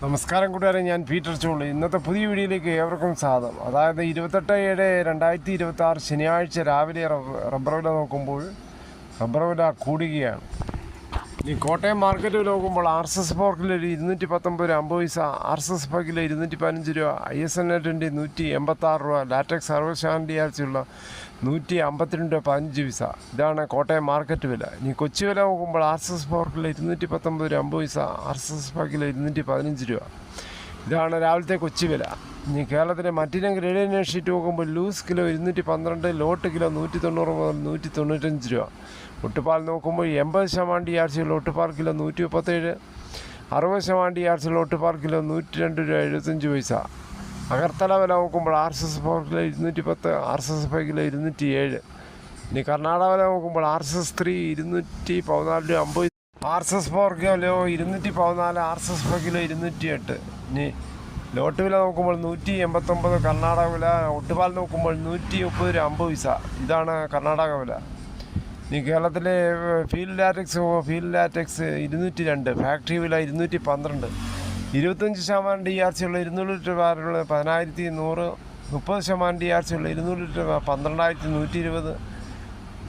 നമസ്കാരം കൂട്ടുകാരെ, ഞാൻ പീറ്റർ ചോളി. ഇന്നത്തെ പുതിയ വീഡിയോയിലേക്ക് ഏവർക്കും സ്വാഗതം. അതായത് 28/7/2026 ശനിയാഴ്ച രാവിലെ റബ്ബർ വില നോക്കുമ്പോൾ റബ്ബർ വില കൂടുകയാണ്. ഈ കോട്ടയം മാർക്കറ്റ് വില നോക്കുമ്പോൾ RSS 4 കിലോ 219 രൂപ 50 പൈസ, RSS 5 കിലോ 215 രൂപ, ISNA20 186 രൂപ, ലാറ്റക്സ് 60% ആഴ്ചയുള്ള 152 രൂപ 15 പൈസ. ഇതാണ് കോട്ടയം മാർക്കറ്റ് വില. ഇനി കൊച്ചി വില നോക്കുമ്പോൾ RSS 4 കിലോ 219 രൂപ 50 പൈസ, RSS 5 കിലോ 215 രൂപ. ഇതാണ് രാവിലത്തെ കൊച്ചി വില. ഇനി കേരളത്തിലെ മറ്റിനം ഗ്രേഡിയൻ ഷീറ്റ് നോക്കുമ്പോൾ ലൂസ് കിലോ 212, ലോട്ട് കിലോ 190 മുതൽ 195 രൂപ. ഒട്ടുപാൽ നോക്കുമ്പോൾ 80% DRCയുള്ള ഒട്ടുപാൽ കിലോ 137, 60% DRCയുള്ള ഒട്ടുപാൽ കിലോ 102 രൂപ 75 പൈസ. അഗർത്തല വില നോക്കുമ്പോൾ RSS 4 കിലോ 210, RSS 5 കിലോ 207. ഇനി കർണാടക വില നോക്കുമ്പോൾ RSS 3 214 രൂപ 50, RSS 4 കിലോ 214, RSS 5 കിലോ 208. ഇനി ലോട്ട് വില നോക്കുമ്പോൾ 189 കർണാടക വില. ഒട്ടുപാൽ നോക്കുമ്പോൾ 130 രൂപ 50 പൈസ. ഇതാണ് കർണാടക വില. ഇനി കേരളത്തിലെ ഫീൽഡ് ലാറ്റക്സ് 202, ഫാക്ടറി വില 212, 25% DRCയുള്ള 200 ലിറ്റർ ബാരലുള്ള 10,100, 30% DRCയുള്ള 200 ലിറ്റർ 12,120,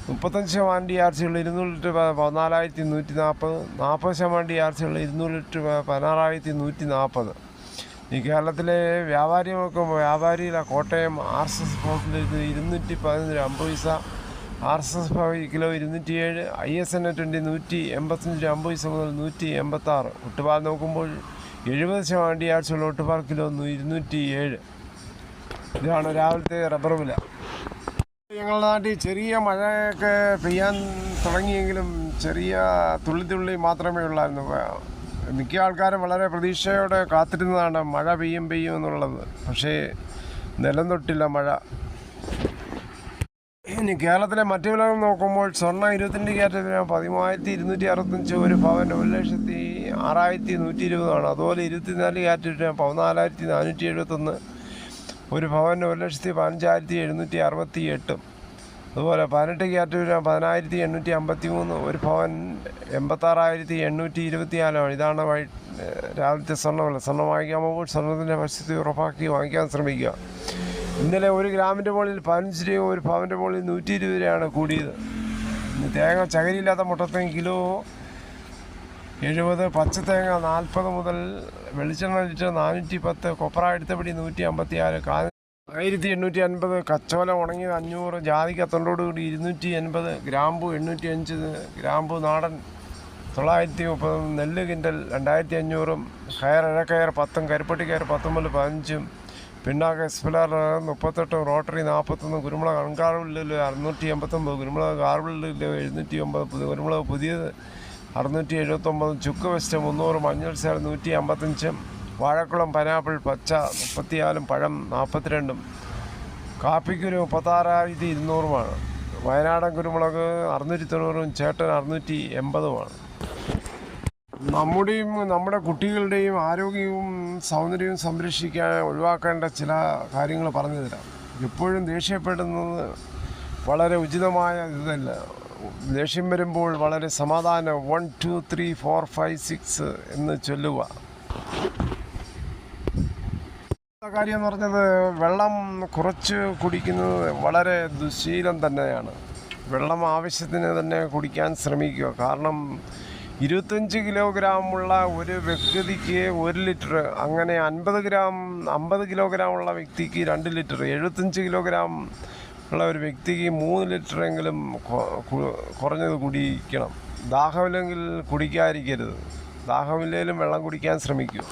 35% DRCയുള്ള 200 ലിറ്റർ 14,140, 40% DRCയുള്ള 200 ലിറ്റർ 16,140. ഈ കേരളത്തിലെ വ്യാപാരി നോക്കുമ്പോൾ വ്യാപാരിയിലെ കോട്ടയം RSS 4 കിലോ 215 രൂപ 50 പൈസ, RSS 5 കിലോ 207, ISNA20 185 രൂപ 50 പൈസ മുതൽ 186. ഒട്ടുപാൽ നോക്കുമ്പോൾ 70% DRCയുള്ള ഒട്ടുപാൽ കിലോ 207. ഇതാണ് രാവിലത്തെ റബ്ബർ വില. ഞങ്ങളുടെ നാട്ടിൽ ചെറിയ മഴയൊക്കെ പെയ്യാൻ തുടങ്ങിയെങ്കിലും ചെറിയ തുള്ളി മാത്രമേ ഉള്ളായിരുന്നു. മിക്ക ആൾക്കാരും വളരെ പ്രതീക്ഷയോടെ കാത്തിരുന്നതാണ് മഴ പെയ്യും എന്നുള്ളത്. പക്ഷേ നിലം തൊട്ടില്ല മഴ. ഇനി കേരളത്തിലെ മറ്റു വിലകൾ നോക്കുമ്പോൾ സ്വർണ്ണം 22 ക്യാരറ്റ് 13,265, ഒരു പവൻ 1,06,120 അതുപോലെ 24 ക്യാരറ്റ് 14,471, ഒരു പവൻ 1,15,768. അതുപോലെ 18 ക്യാരറ്റ് 10,853, ഒരു പവൻ 86,824. ഇതാണ് രാവിലത്തെ സ്വർണ്ണവില. സ്വർണ്ണം വാങ്ങിക്കാൻ പോകുമ്പോൾ സ്വർണ്ണത്തിൻ്റെ പരിസ്ഥിതി ഉറപ്പാക്കി വാങ്ങിക്കാൻ ശ്രമിക്കുക. ഇന്നലെ 1 ഗ്രാമിൻ്റെ മുകളിൽ 15 രൂപ, ഒരു പവൻ്റെ മുകളിൽ 120 രൂപയാണ് കൂടിയത്. തേങ്ങ ചകരിയില്ലാത്ത മുട്ടത്തേങ്ങ കിലോ 70, പച്ചത്തേങ്ങ 40 മുതൽ, വെളിച്ചെണ്ണ ലിറ്റർ 410, കൊപ്ര എടുത്തപടി 156, 1,850, കച്ചോല ഉണങ്ങിയത് 500, ജാതിക്ക തൊണ്ടോടുകൂടി 280, ഗ്രാമ്പു 805, ഗ്രാമ്പു നാടൻ 930, നെല്ല് കിൻഡൽ 2,500, കയർ ഇഴക്കയർ 10, കരിപ്പട്ടി കയർ 10 മുതൽ 15, പിണ്ണാക്ക് എസ്പിലാർ 38, റോട്ടറി 41, കുരുമുളക് അൺകാർബിളിൽ 689, കുരുമുളക് കാർബിളിൽ 709, കുരുമുളക് പുതിയത് 679, ചുക്ക് വെസ്റ്റ് 300, മഞ്ഞൾ സേൽ 155, വാഴക്കുളം പൈനാപ്പിൾ പച്ച 34, പഴം 42, കാപ്പിക്കുരു 36,200, വയനാടൻ കുരുമുളക് 690, ചേട്ടൻ 680. നമ്മുടെ കുട്ടികളുടെയും ആരോഗ്യവും സൗന്ദര്യവും സംരക്ഷിക്കാൻ ഒഴിവാക്കേണ്ട ചില കാര്യങ്ങൾ പറഞ്ഞു തരാം. എപ്പോഴും ദേഷ്യപ്പെടുന്നത് വളരെ ഉചിതമായ ഇതല്ല. ദേഷ്യം വരുമ്പോൾ വളരെ സമാധാനം 1 2 3 4 5 6 എന്ന് ചൊല്ലുക. കാര്യം എന്ന് പറഞ്ഞത് വെള്ളം കുറച്ച് കുടിക്കുന്നത് വളരെ ദുശീലം തന്നെയാണ്. വെള്ളം ആവശ്യത്തിന് തന്നെ കുടിക്കാൻ ശ്രമിക്കുക. കാരണം 25 കിലോഗ്രാമുള്ള ഒരു വ്യക്തിക്ക് 1 ലിറ്റർ, അങ്ങനെ 50 കിലോഗ്രാം ഉള്ള വ്യക്തിക്ക് 2 ലിറ്റർ, 75 കിലോഗ്രാം ഉള്ള ഒരു വ്യക്തിക്ക് 3 ലിറ്ററെങ്കിലും കുറഞ്ഞത് കുടിക്കണം. ദാഹമില്ലെങ്കിൽ കുടിക്കാതിരിക്കരുത്. ദാഹമില്ലെങ്കിലും വെള്ളം കുടിക്കാൻ ശ്രമിക്കുക.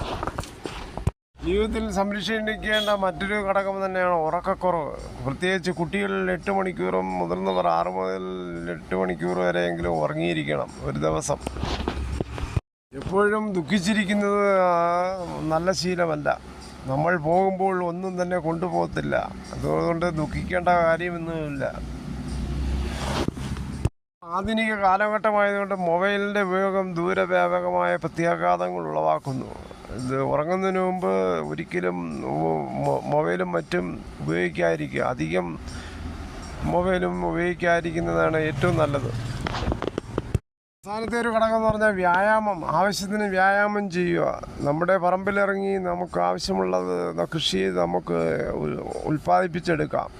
ജീവിതത്തിൽ സംരക്ഷിക്കേണ്ട മറ്റൊരു ഘടകം തന്നെയാണ് ഉറക്കക്കുറവ്. പ്രത്യേകിച്ച് കുട്ടികളിൽ 8 മണിക്കൂറും മുതിർന്നവർ 6 മുതൽ 8 മണിക്കൂർ വരെയെങ്കിലും ഉറങ്ങിയിരിക്കണം ഒരു ദിവസം. എപ്പോഴും ദുഃഖിച്ചിരിക്കുന്നത് നല്ല ശീലമല്ല. നമ്മൾ പോകുമ്പോൾ ഒന്നും തന്നെ കൊണ്ടുപോകത്തില്ല. അതുകൊണ്ട് ദുഃഖിക്കേണ്ട കാര്യമൊന്നുമില്ല. ആധുനിക കാലഘട്ടമായതുകൊണ്ട് മൊബൈലിൻ്റെ ഉപയോഗം ദൂരവ്യാപകമായ പ്രത്യാഘാതങ്ങൾ ഉളവാക്കുന്നു. ഇത് ഉറങ്ങുന്നതിന് മുമ്പ് ഒരിക്കലും മൊബൈലും മറ്റും ഉപയോഗിക്കാതിരിക്കുക. അധികം മൊബൈലും ഉപയോഗിക്കാതിരിക്കുന്നതാണ് ഏറ്റവും നല്ലത്. അവസാനത്തെ ഒരു ഘടകം എന്ന് പറഞ്ഞാൽ വ്യായാമം. ആവശ്യത്തിന് വ്യായാമം ചെയ്യുക. നമ്മുടെ പറമ്പിലിറങ്ങി നമുക്ക് ആവശ്യമുള്ളത് കൃഷി ചെയ്ത് നമുക്ക് ഉൽപ്പാദിപ്പിച്ചെടുക്കാം.